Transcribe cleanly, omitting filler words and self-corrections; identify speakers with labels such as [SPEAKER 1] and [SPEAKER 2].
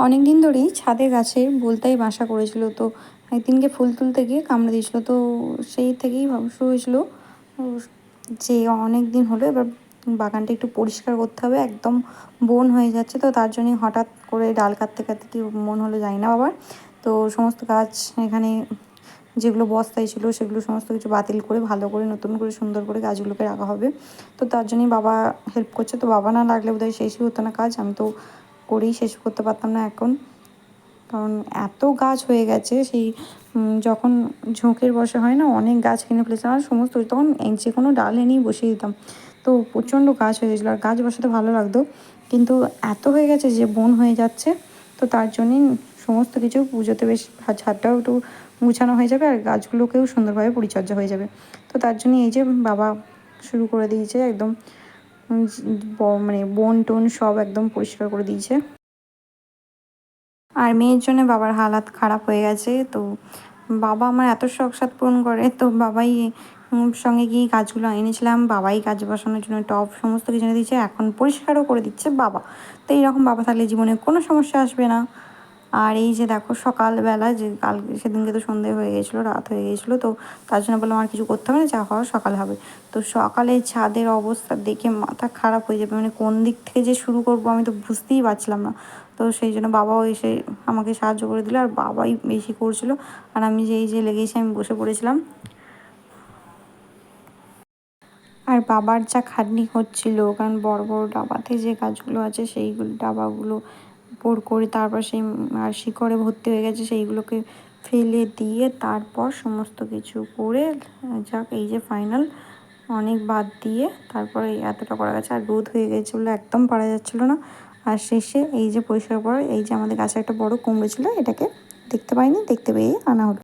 [SPEAKER 1] অনেক দিন ধরেই ছাদে গাছে বলতাই বাসা করেছিল, তো একদিনকে ফুল তুলতে গিয়ে কামড়ে দিয়েছিল। তো সেই থেকেই শুরু হয়েছিল যে অনেক দিন হলো এবার বাগানটা একটু পরিষ্কার করতে হবে, একদম বন হয়ে যাচ্ছে। তো তার জন্যই হঠাৎ করে ডাল কাটতে কাটতে কি মন হলো যায় না আবার। তো সমস্ত গাছ এখানে যেগুলো বস্তায় ছিল সেগুলো সমস্ত কিছু বাতিল করে ভালো করে নতুন করে সুন্দর করে গাছগুলোকে রাখা হবে। তো তার জন্যই বাবা হেল্প করছে। তো বাবা না লাগলে বোধহয় শেষই হতো না কাজ, আমি তো করেই শেষ করতে পারতাম না এখন, কারণ এত গাছ হয়ে গেছে। সেই যখন ঝোঁকের বসা হয় না, অনেক গাছ কিনে ফেলেছিলাম আর সমস্ত, তখন যে কোনো ডাল এনেই বসিয়ে দিতাম। তো প্রচণ্ড গাছ হয়ে গেছিলো আর গাছ বসাতে ভালো লাগতো, কিন্তু এত হয়ে গেছে যে বন হয়ে যাচ্ছে। তো তার জন্যই সমস্ত কিছু পুজোতে বেশ ছাদটাও একটু গুছানো হয়ে যাবে আর গাছগুলোকেও সুন্দরভাবে পরিচর্যা হয়ে যাবে। তো তার জন্য এই যে বাবা শুরু করে দিয়েছে একদম, মানে বন টন সব একদম পরিষ্কার করে দিয়েছে। আর মেয়ের জন্য বাবার হালাত খারাপ হয়ে গেছে। তো বাবা আমার এত শখ সাধ পূরণ করে, তো বাবাই সঙ্গে গিয়ে গাছগুলো এনেছিলাম, বাবাই গাছ বসানোর জন্য টব সমস্ত কিছু এনে দিচ্ছে, এখন পরিষ্কারও করে দিচ্ছে বাবা। তো এইরকম বাবা থাকলে জীবনে কোনো সমস্যা আসবে না। আর এই যে দেখো সকালবেলা, যে সেদিনকে তো সন্ধে হয়ে গেছিলো, রাত হয়ে গেছিলো, তো তার জন্য বললাম আর কিছু করতে হবে না, যা হওয়ার সকালে হবে। তো সকালে ছাদের অবস্থা দেখে মাথা খারাপ হয়ে যাবে, মানে কোন দিক থেকে যে শুরু করবো আমি তো বুঝতেই পারছিলাম না। তো সেই জন্য বাবাও এসে আমাকে সাহায্য করে দিল, আর বাবাই বেশি করছিল, আর আমি যে লেগেছি আমি বসে পড়েছিলাম। আর বাবার যা খাটনি হচ্ছিল, কারণ বড় বড় ডাবাতে যে গাছগুলো আছে সেইগুলো ডাবাগুলো করে তারপর সেই আর শিকড়ে ভর্তি হয়ে গেছে, সেইগুলোকে ফেলে দিয়ে তারপর সমস্ত কিছু করে যাক এই যে ফাইনাল অনেক বাদ দিয়ে তারপরে এতটা করা গেছে। আর রোদ হয়ে গেছিলো, একদম পারা যাচ্ছিলো না। আর শেষে এই যে পরিষ্কার করা, এই যে আমাদের গাছে একটা বড় কুমড়ো ছিল, এটাকে দেখতে পাইনি, দেখতে পেয়ে আনা হলো।